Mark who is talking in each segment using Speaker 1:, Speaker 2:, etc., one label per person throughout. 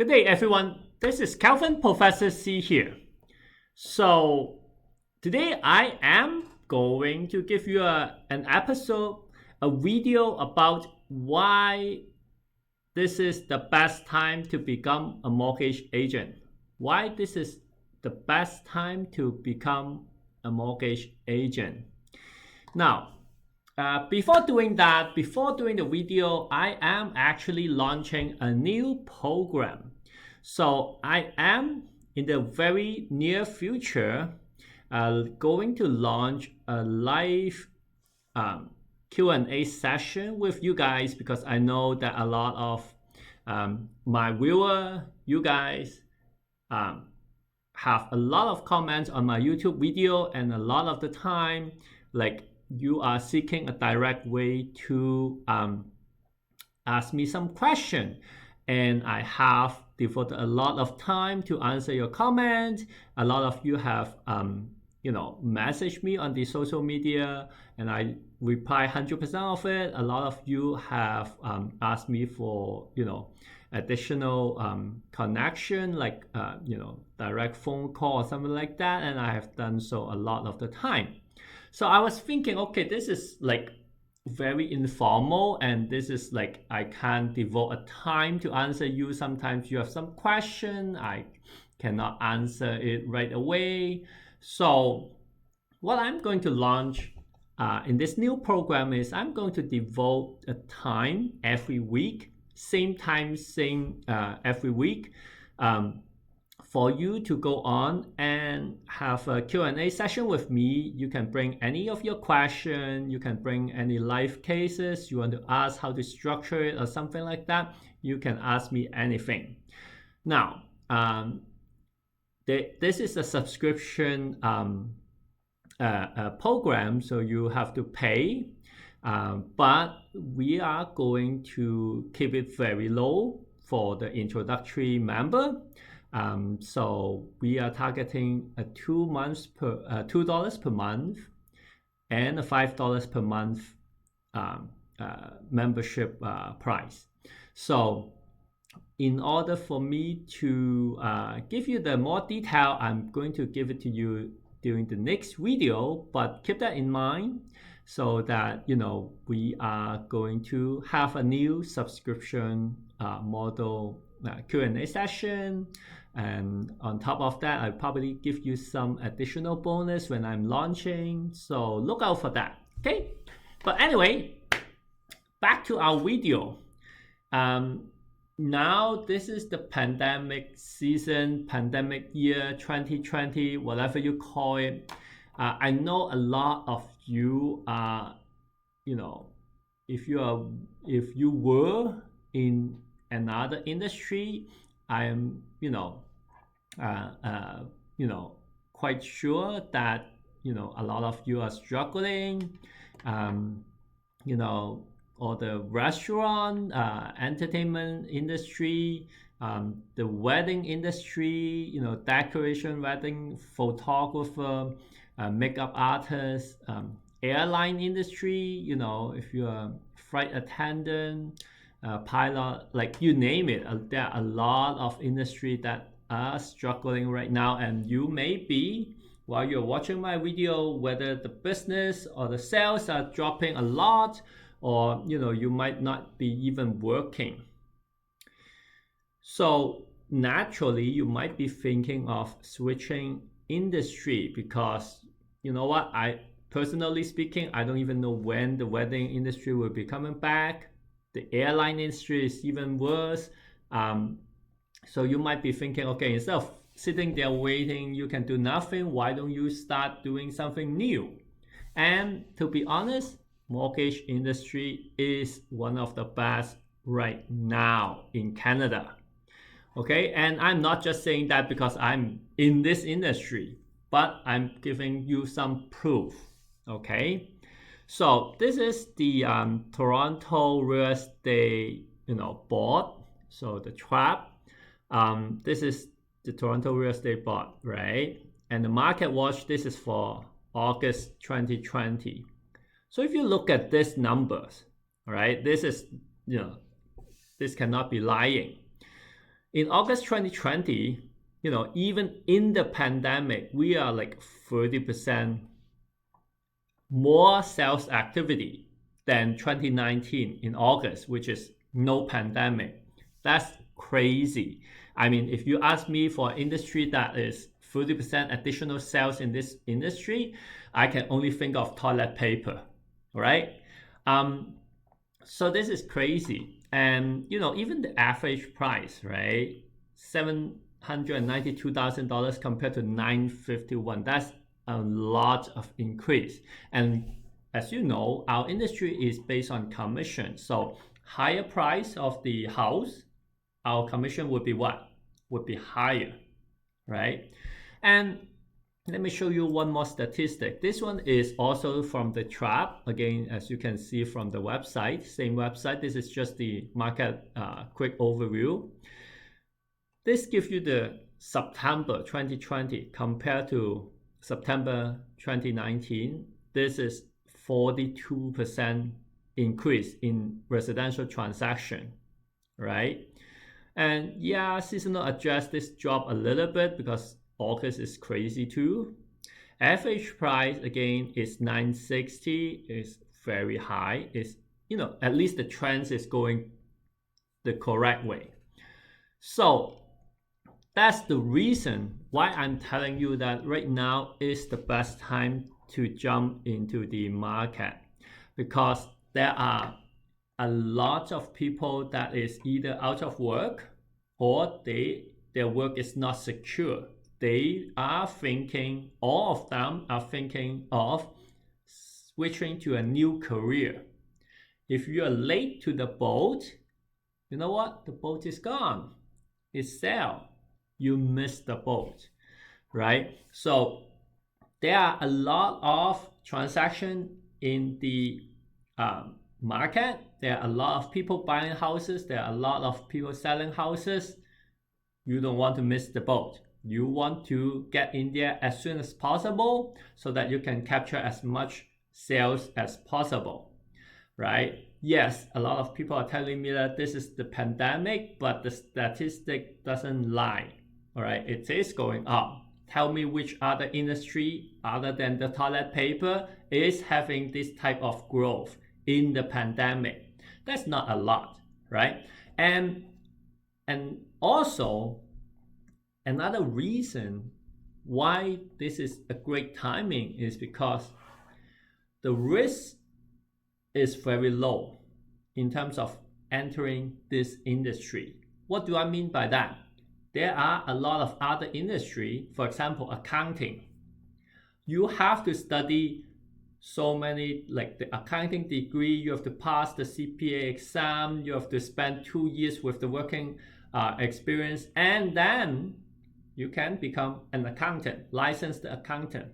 Speaker 1: Good day, everyone. This is Calvin Professor C here. So today I am going to give you an episode, a video about why this is the best time to become a mortgage agent. Why this is the best time to become a mortgage agent. Now, before doing the video, I am actually launching a new program. So I am in the very near future going to launch a live Q&A session with you guys, because I know that a lot of my viewer, you guys, have a lot of comments on my YouTube video, and a lot of the time, like, you are seeking a direct way to ask me some question, and I have devoted a lot of time to answer your comment. A lot of you have messaged me on the social media, and I reply 100% of it. A lot of you have asked me for additional connection, like direct phone call or something like that, and I have done so a lot of the time. So I was thinking, okay, this is like very informal, and this is like I can't devote a time to answer you. Sometimes you have some question, I cannot answer it right away. So what I'm going to launch in this new program is I'm going to devote a time every week, same time, same every week, for you to go on and have a Q&A session with me. You can bring any of your questions, you can bring any life cases you want to ask, how to structure it or something like that. You can ask me anything. Now, this is a subscription program, so you have to pay, but we are going to keep it very low for the introductory member. So we are targeting a $2 per month and a $5 per month membership price. So in order for me to give you the more detail, I'm going to give it to you during the next video, but keep that in mind, so that we are going to have a new subscription model Q&A session. And on top of that, I'll probably give you some additional bonus when I'm launching, so look out for that. Okay, but anyway, back to our video. Now this is the pandemic season, pandemic year 2020, whatever you call it. I know a lot of you are, if you were in another industry, I am quite sure that a lot of you are struggling, or the restaurant, entertainment industry, the wedding industry, decoration, wedding photographer, makeup artist, airline industry, if you're a flight attendant, pilot, like you name it. There are a lot of industry that are struggling right now, and you may be, while you're watching my video, whether the business or the sales are dropping a lot, or you might not be even working. So naturally you might be thinking of switching industry, because I personally speaking, I don't even know when the wedding industry will be coming back. The airline industry is even worse. So you might be thinking, okay, instead of sitting there waiting, you can do nothing, why don't you start doing something new? And to be honest, mortgage industry is one of the best right now in Canada. Okay, and I'm not just saying that because I'm in this industry, but I'm giving you some proof. Okay, so this is the Toronto Real Estate board. So the TRAP, this is the Toronto Real Estate board, right? And the Market Watch, this is for August 2020. So if you look at these numbers, all right, this is, this cannot be lying. In August 2020, even in the pandemic, we are like 30% more sales activity than 2019 in August, which is no pandemic. That's crazy. I mean, if you ask me for an industry that is 30% additional sales in this industry, I can only think of toilet paper, right? So this is crazy. And even the average price, right? $792,000 compared to $951. That's a lot of increase. And as you know, our industry is based on commission. So higher price of the house, our commission would be what? Would be higher, right? And let me show you one more statistic. This one is also from the Trap. Again, as you can see from the website, same website. This is just the market quick overview. This gives you the September 2020 compared to September 2019. This is 42% increase in residential transaction, right? And yeah, seasonal adjust this drop a little bit because August is crazy too. Average price again is $960, is very high. It's at least the trend is going the correct way. So that's the reason why I'm telling you that right now is the best time to jump into the market, because there are a lot of people that is either out of work or their work is not secure. They are thinking, all of them are thinking of switching to a new career. If you are late to the boat, you know what? The boat is gone. It's sailed. You missed the boat, right? So there are a lot of transactions in the market. There are a lot of people buying houses. There are a lot of people selling houses. You don't want to miss the boat. You want to get in there as soon as possible so that you can capture as much sales as possible, right? Yes, a lot of people are telling me that this is the pandemic, but the statistic doesn't lie, all right? It is going up. Tell me which other industry other than the toilet paper is having this type of growth in the pandemic. That's not a lot, right? And also, another reason why this is a great timing is because the risk is very low in terms of entering this industry. What do I mean by that? There are a lot of other industry, for example, accounting. You have to study so many, like the accounting degree, you have to pass the CPA exam, you have to spend 2 years with the working experience, and then you can become an accountant, licensed accountant.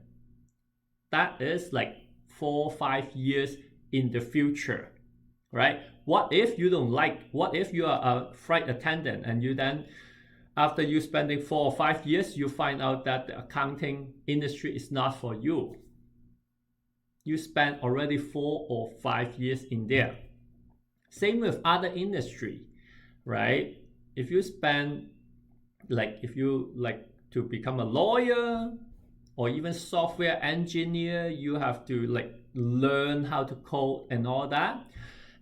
Speaker 1: That is like 4 or 5 years in the future, right? What if you don't what if you are a flight attendant and you then, after you spending 4 or 5 years, you find out that the accounting industry is not for you. You spent already 4 or 5 years in there. Same with other industry, right? If you spend, if you like to become a lawyer or even software engineer, you have to learn how to code and all that.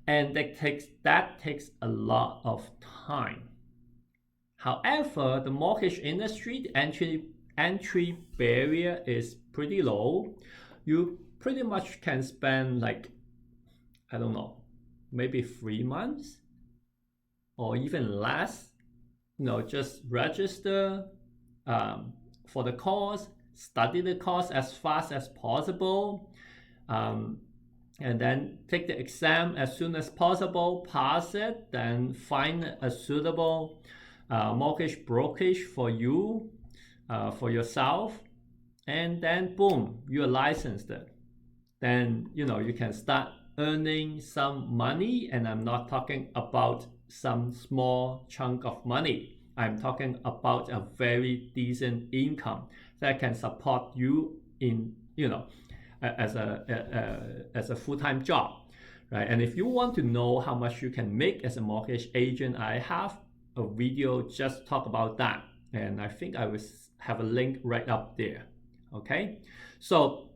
Speaker 1: And that takes a lot of time. However, the mortgage industry, the entry barrier is pretty low. You pretty much can spend I don't know, maybe 3 months or even less. Just register for the course, study the course as fast as possible, and then take the exam as soon as possible, pass it, then find a suitable mortgage brokerage for you, for yourself, and then boom, you're licensed. Then you can start earning some money, and I'm not talking about some small chunk of money. I'm talking about a very decent income that can support you in as a full-time job, right? And if you want to know how much you can make as a mortgage agent, I have a video just talk about that, and I think I will have a link right up there. Okay, so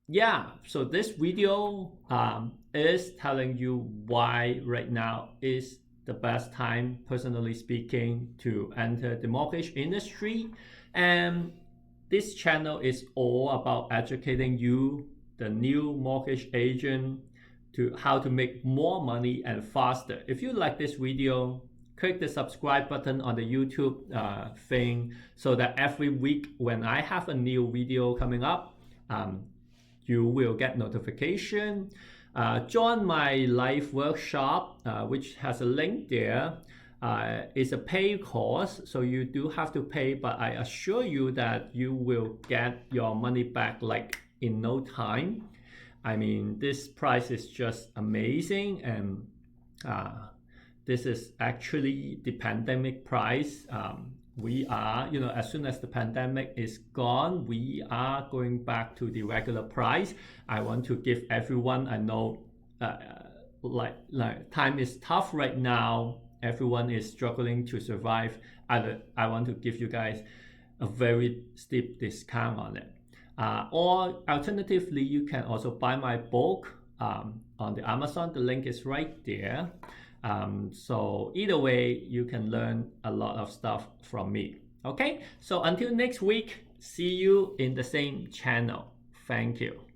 Speaker 1: yeah, so this video is telling you why right now is the best time, personally speaking, to enter the mortgage industry. And this channel is all about educating you, the new mortgage agent, to how to make more money and faster. If you like this video, click the subscribe button on the YouTube thing, so that every week when I have a new video coming up, you will get notification. Join my live workshop, which has a link there. It's a paid course, so you do have to pay, but I assure you that you will get your money back like in no time. I mean, this price is just amazing, and this is actually the pandemic price. We are, as soon as the pandemic is gone, we are going back to the regular price. I want to give everyone, I know like time is tough right now. Everyone is struggling to survive. I want to give you guys a very steep discount on it. Or alternatively, you can also buy my book on the Amazon. The link is right there. So either way, you can learn a lot of stuff from me. Okay, so until next week, see you in the same channel. Thank you.